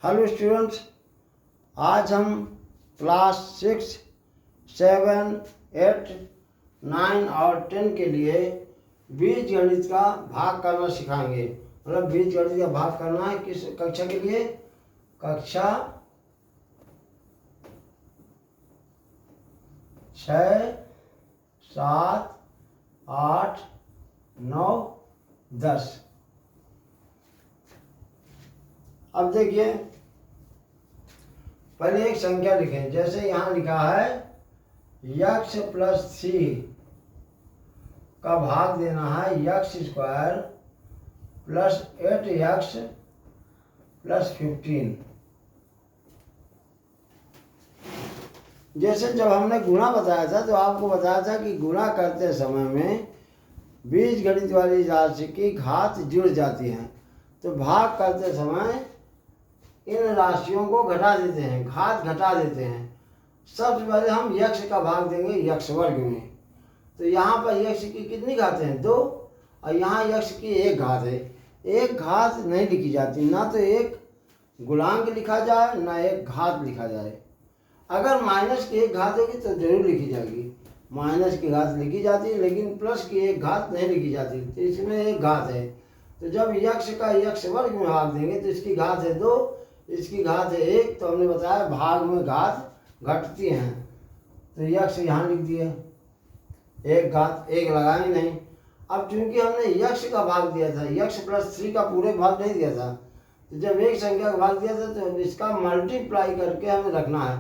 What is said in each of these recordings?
Hello students, आज हम class 6, 7, 8, 9 और 10 के लिए बीजगणित का भाग करना सिखाएंगे। मतलब बीजगणित का भाग करना है किस कक्षा के लिए? कक्षा 6, 7, 8, 9, 10। अब देखिए, पहले एक संख्या लिखें। जैसे यहाँ लिखा है x + 3 का भाग देना है x² + 8x + 15। जैसे जब हमने गुणा बताया था तो आपको बताया था कि गुणा करते समय में बीजगणित वाली राशि की घात जुड़ जाती है, तो भाग करते समय इन राशियों को घटा देते हैं, घात घटा देते हैं। सबसे पहले हम यक्ष का भाग देंगे यक्ष वर्ग में। तो यहाँ पर यक्ष की कितनी घातें हैं? 2, और यहाँ यक्ष की 1 घात है। 1 घात नहीं लिखी जाती, ना तो एक गुणांक लिखा जाए ना एक घात लिखा जाए। अगर माइनस की 1 घात होगी तो जरूर लिखी जाएगी, माइनस की घात लिखी जाती है, लेकिन प्लस की 1 घात नहीं लिखी जाती। तो इसमें 1 घात है, तो जब यक्ष का यक्ष वर्ग में भाग देंगे तो इसकी घात है 2, इसकी घात है 1। तो हमने बताया भाग में घात घटती हैं, तो यक्ष यहाँ लिख दिए। 1 घात 1 लगाएंगे नहीं। अब चूंकि हमने यक्ष का भाग दिया था, यक्ष + 3 का पूरे भाग नहीं दिया था, तो जब एक संख्या का भाग दिया था तो इसका मल्टीप्लाई करके हमें रखना है।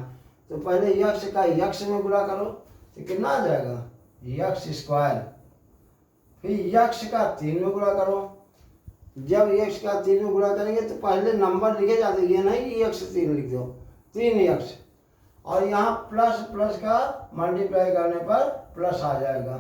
तो पहले यक्ष का यक्ष में गुणा करो तो कितना आ जाएगा? x²। फिर यक्ष का 3 में गुणा करो। जब यक्ष का 3 में गुणा करेंगे तो पहले नंबर लिखे जाते हैं, ये नहीं कि यक्ष 3 लिख दो, 3 यक्ष। और यहाँ प्लस प्लस का मल्टीप्लाई करने पर प्लस आ जाएगा।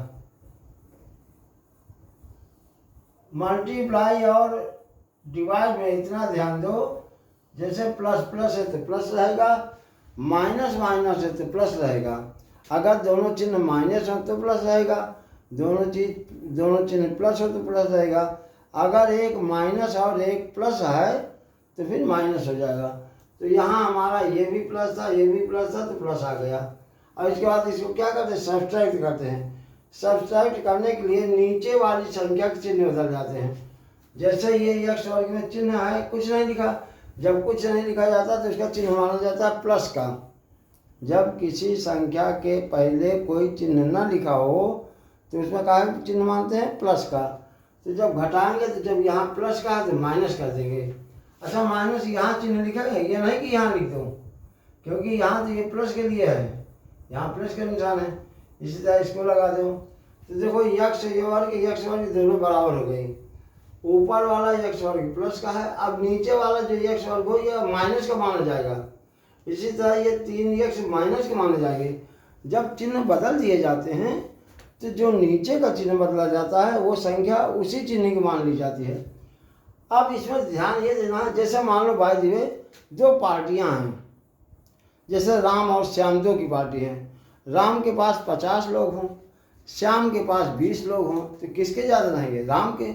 मल्टीप्लाई और डिवाइड में इतना ध्यान दो, जैसे प्लस प्लस है तो प्लस रहेगा, माइनस माइनस है तो प्लस रहेगा। अगर दोनों चिन्ह माइनस हो तो प्लस रहेगा, दोनों चिन्ह प्लस हो तो प्लस रहेगा। अगर एक माइनस और एक प्लस है तो फिर माइनस हो जाएगा। तो यहाँ हमारा ये भी प्लस था, ये भी प्लस था, तो प्लस आ गया। और इसके बाद इसको क्या करते हैं? सब्सट्रैक्ट करते हैं। सब्सट्रैक्ट करने के लिए नीचे वाली संख्या के चिन्ह बदल जाते हैं। जैसे ये यक्ष वर्ग में चिन्ह है, कुछ नहीं लिखा। जब कुछ नहीं लिखा जाता तो इसका चिन्ह माना जाता है प्लस का। जब किसी संख्या के पहले कोई चिन्ह न लिखा हो तो उसमें क्या चिन्ह मानते हैं? प्लस का। तो जब घटाएंगे तो जब यहाँ प्लस का है तो माइनस कर देंगे। अच्छा, माइनस यहाँ चिन्ह लिखा है, ये नहीं कि यहाँ लिख दो, क्योंकि यहाँ तो ये प्लस के लिए है, यहाँ प्लस का निशान है, इसी तरह इसको लगा दो। तो देखो यक्ष वर्ग दोनों बराबर हो गई। ऊपर वाला यक्ष वर्ग प्लस का है, अब नीचे वाला जो यक्ष वर्ग हो ये माइनस का माना जाएगा। इसी तरह ये 3 यक्ष माइनस के माने जाएंगे। जब चिन्ह बदल दिए जाते हैं तो जो नीचे का चिन्ह बदला जाता है वो संख्या उसी चिन्ह की मान ली जाती है। अब इसमें ध्यान ये देना, जैसे मान लो भाई जी 2 पार्टियां हैं, जैसे राम और श्याम 2 की पार्टी है। राम के पास 50 लोग हों, श्याम के पास 20 लोग हों, तो किसके ज़्यादा रहेंगे? राम के।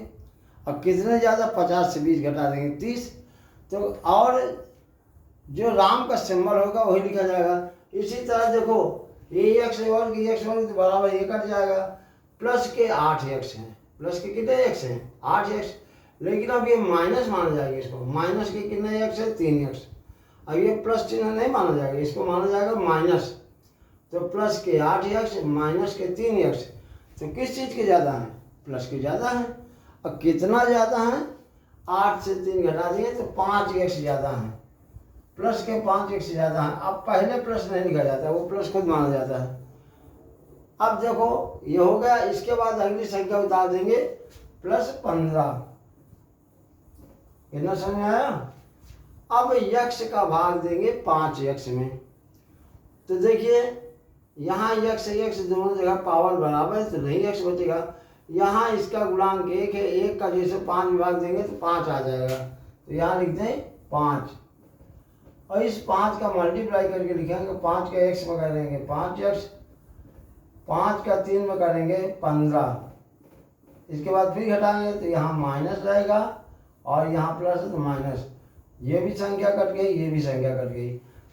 अब कितने ज़्यादा? 50 से 20 घटा देंगे 30। तो और जो राम का सिंबल होगा वही लिखा जाएगा। इसी तरह देखो, ये यक्ष वर्ग तो बराबर ये कट जाएगा। प्लस के 8 यक्ष हैं, प्लस के कितने यक्ष हैं? 8 यक्ष। लेकिन अब ये माइनस माना जाएगा इसको। माइनस के कितने यक्ष है? 3 यक्ष। अब ये प्लस चिन्ह नहीं माना जाएगा, इसको माना जाएगा माइनस। तो प्लस के 8 यक्ष माइनस के 3 यक्ष, तो किस चीज़ के ज़्यादा हैं? प्लस के ज़्यादा हैं। अब कितना ज़्यादा है? 8 से 3 घटा दिए तो 5 यक्ष ज़्यादा हैं। प्लस के 5 यक्ष ज़्यादा हैं। अब पहले प्लस नहीं लिखा जाता, वो प्लस खुद माना जाता है। अब देखो ये हो गया। इसके बाद अगली संख्या उतार देंगे +15। कितना समझ में आया? अब यक्ष का भाग देंगे 5 यक्ष में। तो देखिए यहाँ यक्ष दोनों जगह पावर बराबर है तो नहीं यक्ष बचेगा। यहाँ इसका गुणांक 1 है, 1 का जैसे 5 विभाग देंगे तो 5 आ जाएगा। तो यहाँ लिख दें 5, और इस 5 का मल्टीप्लाई करके लिखेंगे। 5 का x में करेंगे 5x, 5 का 3 में करेंगे 15। इसके बाद फिर घटाएंगे तो यहाँ माइनस रहेगा और यहाँ प्लस है तो माइनस। ये भी संख्या कट गई, ये भी संख्या कट गई,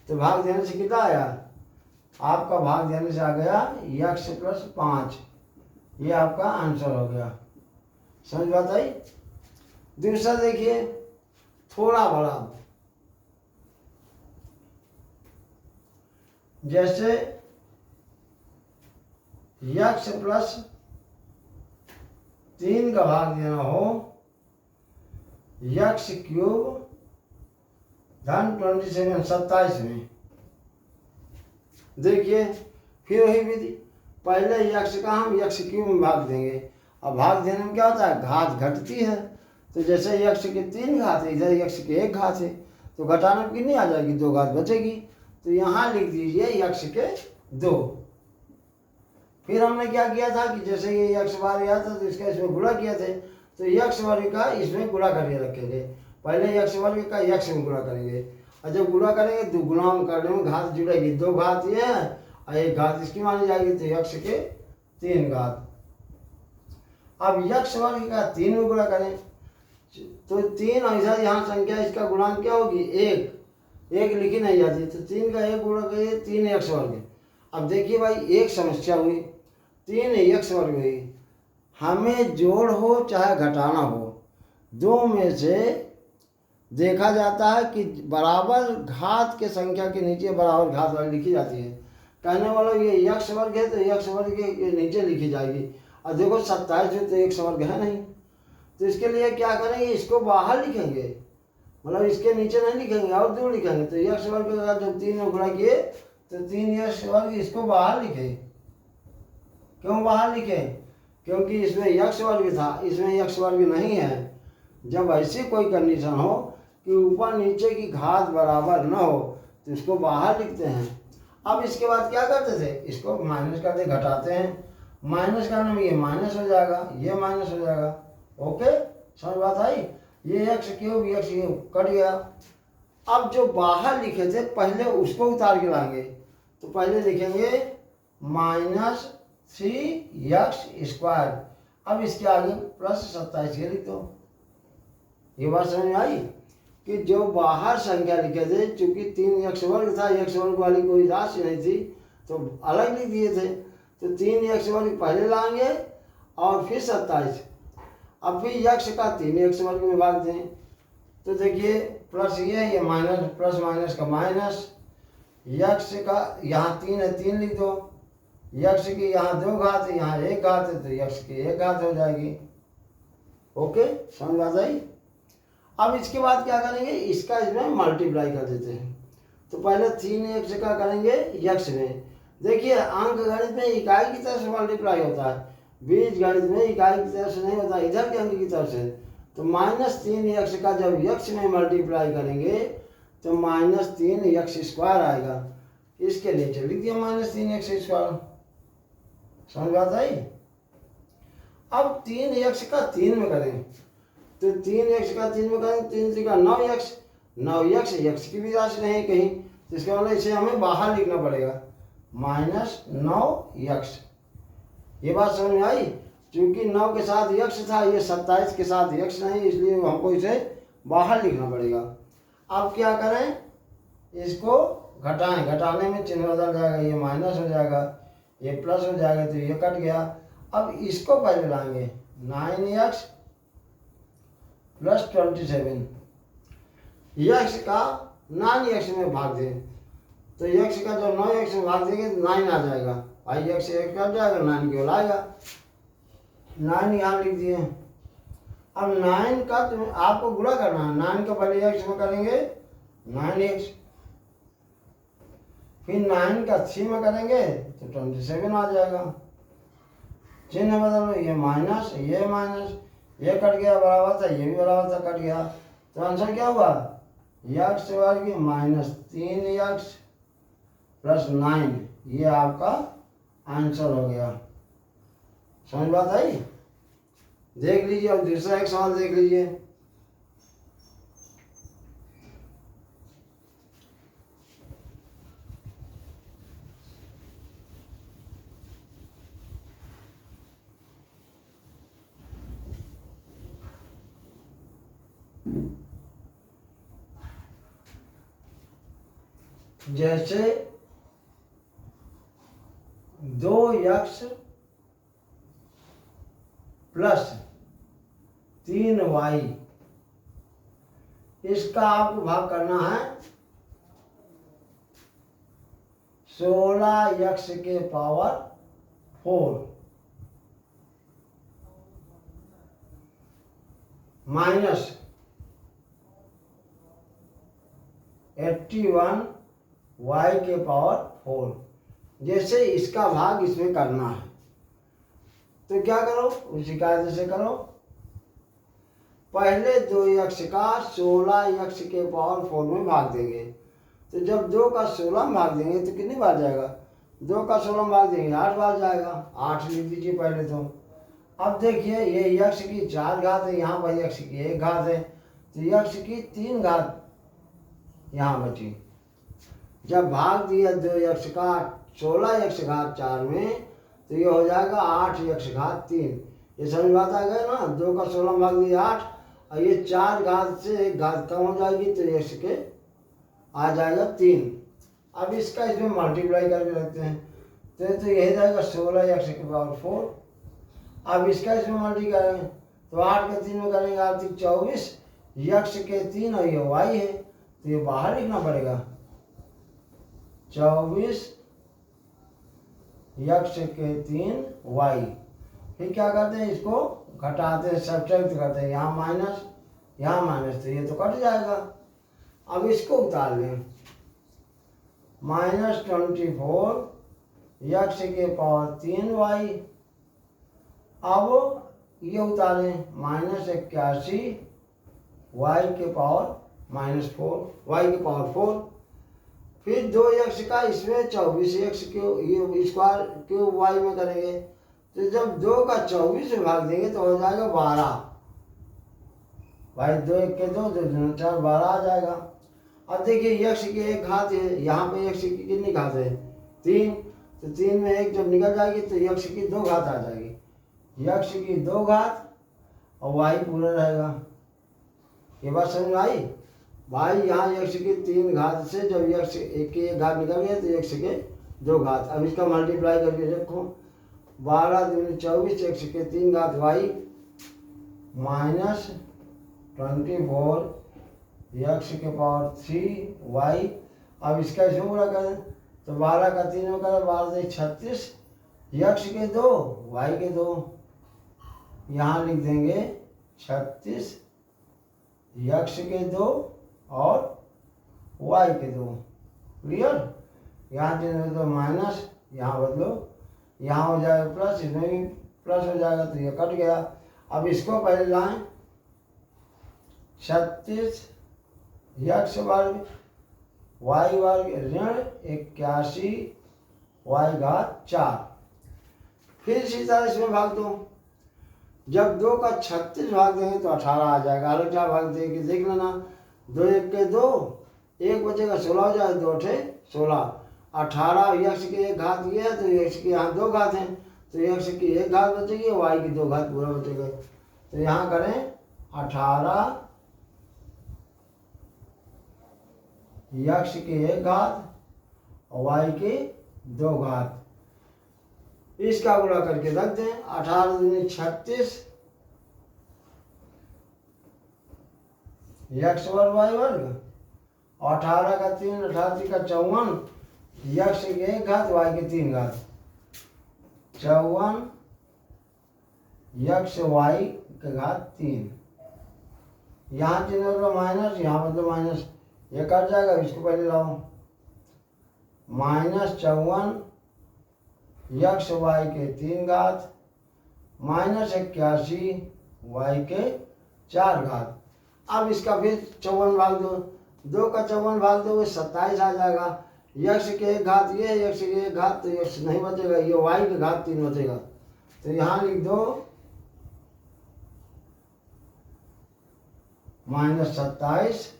तो भाग देने से कितना आया? आपका भाग देने से आ गया x प्लस 5। ये आपका आंसर हो गया। समझ बात आई? दूसरा देखिए, थोड़ा बड़ा, जैसे x प्लस 3 का भाग देना हो x क्यूब धन 27 27 में। देखिए फिर वही विधि, पहले x का हम x क्यूब में भाग देंगे। अब भाग देने में क्या होता है? घात घटती है। तो जैसे x के 3 घात है, इधर x के 1 घात है, तो घटाने में कितनी आ जाएगी? 2 घात बचेगी। तो यहाँ लिख दीजिए x के 2। फिर हमने क्या किया था कि जैसे ये x बार गया था तो इसका इसमें गुणा किया थे, तो x वर्ग का इसमें गुणा करके रखेंगे। पहले x वर्ग का x में गुणा करेंगे, और जब गुणा करेंगे तो गुणा करने में घात जुड़ेगी। 2 घात ये है और 1 घात इसकी मानी जाएगी, तो x के 3 घात। अब x वर्ग का 3 में गुणा करें तो 3, और इधर यहाँ संख्या इसका गुणांक क्या होगी? 1 लिखी नहीं जाती, तो 3 का 1 गुणा करिए 3x वर्ग। अब देखिए भाई, एक समस्या हुई, 3x वर्ग हुई। हमें जोड़ हो चाहे घटाना हो, दो में से देखा जाता है कि बराबर घात के संख्या के नीचे बराबर घात वाली लिखी जाती है। कहने वाला ये x वर्ग है तो x वर्ग के नीचे लिखी जाएगी, और देखो 27 में तो x वर्ग है नहीं, तो इसके लिए क्या करेंगे? इसको बाहर लिखेंगे, मतलब इसके नीचे नहीं लिखेंगे और दूर लिखेंगे। तो x वर्ग का जब 3 में गुणा किए तो 3x वर्ग, इसको बाहर लिखे। क्यों बाहर लिखे? क्योंकि इसमें x वर्ग था, इसमें x वर्ग नहीं है। जब ऐसी कोई कंडीशन हो कि ऊपर नीचे की घात बराबर न हो तो इसको बाहर लिखते हैं। अब इसके बाद क्या करते थे? इसको माइनस करते, घटाते हैं। माइनस करने में ये माइनस हो जाएगा, ये माइनस हो जाएगा। ओके, समझ बात आई? ये x क्यूब कट गया। अब जो बाहर लिखे थे पहले उसको उतार के लाएंगे, तो पहले लिखेंगे -3x²। अब इसके आगे प्लस 27 ये लिख दो। ये बात समझ में आई कि जो बाहर संख्या लिखे थे, चूंकि 3x वर्ग था, x वर्ग वाली कोई राशि नहीं थी तो अलग लिख दिए थे। तो 3x वर्ग पहले लाएंगे और फिर 27। अब फिर x का 3x वर्ग में भाग दें, तो देखिए प्लस ये माइनस, प्लस माइनस का माइनस, x का यहाँ 3 है 3 लिख दो, x की यहाँ 2 घात है, यहाँ 1 घात है, तो x की 1 घात हो जाएगी। ओके, समझ बात आई? अब इसके बाद क्या करेंगे? इसका इसमें मल्टीप्लाई कर देते हैं। तो पहले 3x का करेंगे x में। देखिए अंक गणित में इकाई की तरफ से मल्टीप्लाई होता है, बीज गणित में इकाई की तरफ से नहीं होता, इधर के अंक की तरफ से। तो -3x का जब x में मल्टीप्लाई करेंगे तो -3x² आएगा। इसके नीचे लिख दिया -3x²। समझ बात आई? अब 3x का 3 में करें तो 3x का 3 में करें, 3 3 का 9x, 9x x की भी राशि नहीं कहीं, तो इसका मतलब इसे हमें बाहर लिखना पड़ेगा, -9x। ये बात समझ में आई? क्योंकि 9 के साथ x था, ये 27 के साथ x नहीं, इसलिए हमको इसे बाहर लिखना पड़ेगा। अब क्या करें? इसको घटाएं, घटाने में चिन्ह बदल जाएगा, ये माइनस हो जाएगा, ये प्लस हो जाएगा, तो ये कट गया। अब इसको पहले लाएंगे, 9x प्लस 27, x का 9x में भाग दें, तो x का जब 9x में भाग देंगे तो 9 आ जाएगा, भाई x से 1 कट जाएगा, 9 केवल आएगा, 9 यहाँ लिख दिए। अब 9 का तो आपको गुणा करना है, 9 का पहले x में करेंगे 9x, फिर 9 का 3 में करेंगे तो 27 आ जाएगा। चिन्ह बदलो, ये माइनस, ये माइनस, ये कट गया बराबर था, ये भी बराबर था, कट गया, तो आंसर क्या हुआ? x वर्ग -3x प्लस 9, ये आपका आंसर हो गया। समझ बात आई? देख लीजिए, अब दूसरा एक सवाल देख लीजिए। जैसे 2x प्लस 3y, इसका आपको भाग करना है 16x के पावर 4 माइनस 81y के पावर 4। जैसे इसका भाग इसमें करना है तो क्या करो, उसी कायदे से करो। पहले 2x का 16x के पावर 4 में भाग देंगे। तो जब 2 का 16 में भाग देंगे तो कितनी बार जाएगा? 2 का 16 में भाग देंगे 8 बार जाएगा। 8 लिख दीजिए पहले तो। अब देखिए ये x की 4 घात है, यहाँ पर x की 1 घात है, तो x की 3 घात यहाँ बची। जब भाग दिया 2x का 16x घात 4 में तो ये हो जाएगा 8x घात 3। ये समझ बात आ गया ना? 2 का 16 में भाग दिया 8 और ये 4 घात से 1 घात कम हो जाएगी तो x के आ जाएगा 3। अब इसका इसमें मल्टीप्लाई करके रखते हैं तो यही जाएगा 16x के पावर 4। अब इसका इसमें मल्टीप्लाई करेंगे तो 8 के 3 में करेंगे 8 24, x के 3 और ये y है तो ये बाहर लिखना पड़ेगा 24 x के 3 y। फिर क्या करते हैं, इसको घटाते हैं, सब्ट्रैक्ट करते हैं, यहाँ माइनस तो ये तो कट जाएगा। अब इसको उतार लें -24 x के पावर 3 y। अब ये उतारें -81 y के पावर -4 y के पावर 4। फिर 2x का इसमें 24x के स्क्वायर क्यूब y में करेंगे तो जब 2 का 24 में भाग देंगे तो हो जाएगा 12। भाई 2 1 के 2 2 2 4 12 आ जाएगा। अब देखिए x की 1 घात है, यहाँ पे x की कितनी घात है? 3। तो 3 में 1 जब निकल जाएगी तो x की 2 घात आ जाएगी, x की 2 घात और y पूरा रहेगा। ये बात समझ आई भाई? यहाँ x की 3 घात से जब x की 1 घात निकल गया तो x के 2 घात। अब इसका मल्टीप्लाई करके रखो 12 दूनी 24 x के 3 घात y -24 x के पावर 3 y। अब इसका इसमें पूरा करें तो 12 का 3 में करें 12 36 x के 2 y के 2। यहाँ लिख देंगे 36 x के 2 और y के 2। क्लियर? यहाँ देने तो माइनस, यहाँ बदलो, यहाँ हो जाएगा प्लस, इसमें भी प्लस हो जाएगा तो ये कट गया। अब इसको पहले लाएं 36 x वर्ग y वर्ग ऋण 81 y घात 4। फिर इसी तरह इसमें भाग दो। जब 2 का 36 भाग देंगे तो 18 आ जाएगा। अलग क्या भाग देंगे देख लेना। 2 1 के 2, 1 बचेगा 16 हो जाएगा, 2 8 16। 18 x की 1 घात ये है तो x की यहाँ 2 घात हैं तो x की 1 घात बचेगी, y की 2 घात पूरा बचेगा। तो यहाँ करें 18 x की 1 घात और y की 2 घात। इसका गुणा करके रख दें 18 दूनी 36 x वर्ग y वर्ग, 18 का 3 18 का 54 x की 1 घात y की 3 घात 54 x y के घात 3। यहाँ चिन्ह का माइनस, यहाँ मतलब माइनस, ये कट जाएगा। इसको पहले लाओ -54 x y के 3 घात -81 y के 4 घात। अब इसका फिर 54 भाग दो, 2 का 54 भाग दोगे 27 आ जाएगा। x के 1 घात ये, x के 1 घात तो x नहीं बचेगा, ये y के घात 3 बचेगा। तो यहाँ लिख दो -27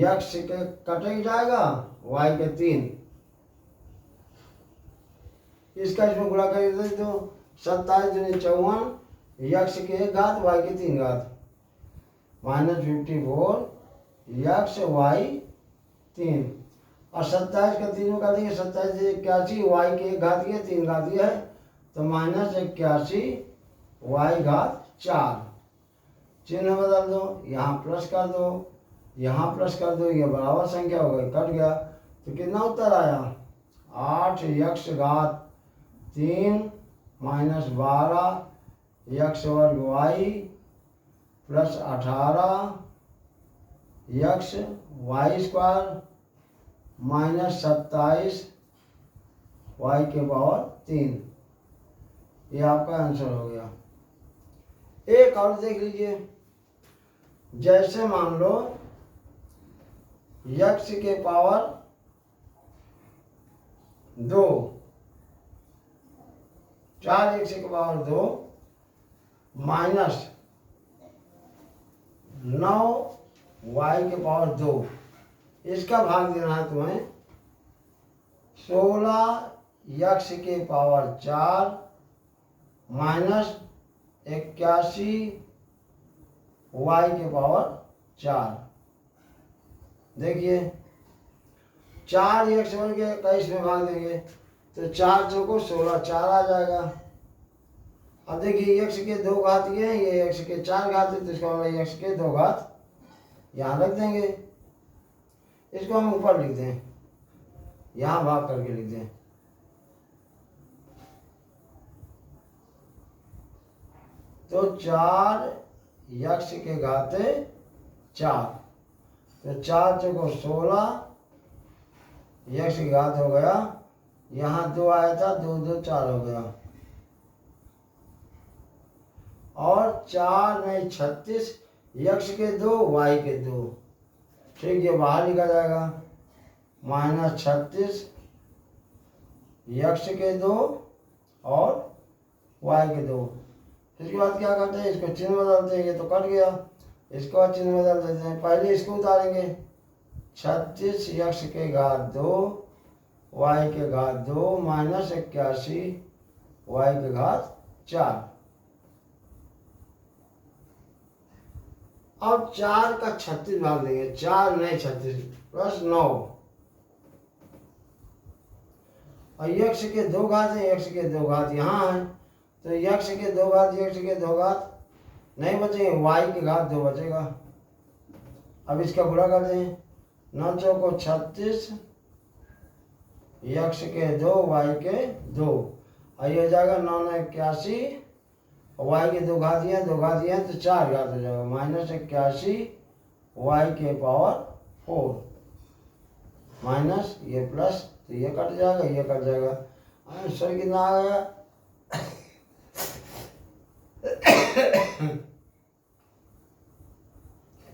x के कट जाएगा y के 3। इसका इसमें गुणा करके दे दो 27 दूनी 54 x के 1 घात y के 3 घात -54 x y 3 और 27 का तीनों का देंगे 27 से 81 वाई के 1 घातीय 3 घातीय है तो -81 वाई घात 4। चिन्ह बदल दो, यहाँ प्लस कर दो, यहाँ प्लस कर दो, ये बराबर संख्या हो गई, कट गया तो कितना उत्तर आया 8 यक्ष घात 3 -12 यक्ष वर्ग वाई प्लस 18 यक्ष वाई स्क्वायर -27 वाई के पावर 3। ये आपका आंसर हो गया। एक और देख लीजिए, जैसे मान लो यक्ष के पावर 2 4 यक्ष के पावर 2 -9 वाई के पावर 2 इसका भाग देना है तुम्हें 16 यक्ष के पावर 4 -81 वाई के पावर 4। देखिए 4 यक्ष वर्ग के 21 में भाग देंगे तो 4 चौको 16 4 आ जाएगा। अब देखिए यक्ष के 2 घात ये हैं, ये यक्ष के 4 घात है तो इसको हम यक्ष के 2 घात यहाँ रख देंगे, इसको हम ऊपर लिख दें, यहाँ भाग करके लिख दें। तो 4 यक्ष के घाते 4 तो 4 चौको 16 यक्ष की घात हो गया, यहाँ 2 आया था 2 2 4 हो गया और 4 में 36 यक्ष के 2 वाई के 2। ठीक, ये बाहर लिखा जाएगा -36 यक्ष के 2 और वाई के 2। इसके बाद क्या करते हैं, इसको चिन्ह बदलते हैं, ये तो कट गया, इसको चिन्ह बदल देते हैं। पहले इसको उतारेंगे 36 यक्ष के घात 2 वाई के घात 2 -81 वाई के घात 4। अब 4 का 36 भाग देंगे, 4 नहीं 36 +9 और यक्ष के 2 घात है, यक्ष के 2 घात यहाँ है तो यक्ष के 2 घात यक्ष के 2 घात नहीं बचेंगे, वाई के घात 2 बचेगा। अब इसका गुणा कर दें, 9 चौको 36 यक्ष के 2 वाई के 2 और ये हो जाएगा 9 9 81 वाई के 2 घात हैं 2 घात हैं तो 4 घात हो जाएगा -81 वाई के पावर 4 माइनस ये प्लस तो ये कट जाएगा, ये कट जाएगा। आंसर कितना आ गया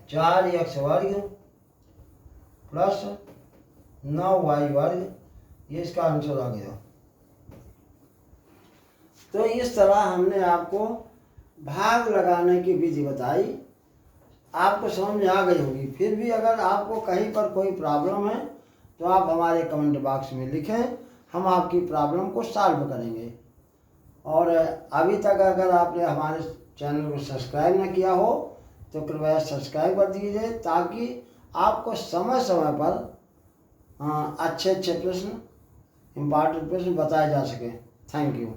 4 यक्ष वर्ग प्लस 9 वाई वर्ग, ये इसका आंसर आ गया। तो इस तरह हमने आपको भाग लगाने की विधि बताई, आपको समझ में आ गई होगी। फिर भी अगर आपको कहीं पर कोई प्रॉब्लम है तो आप हमारे कमेंट बॉक्स में लिखें, हम आपकी प्रॉब्लम को सॉल्व करेंगे। और अभी तक अगर आपने हमारे चैनल को सब्सक्राइब न किया हो तो कृपया सब्सक्राइब कर दीजिए ताकि आपको समय समय पर अच्छे अच्छे प्रश्न, इम्पॉर्टेंट प्रश्न बताए जा सकें। Thank you.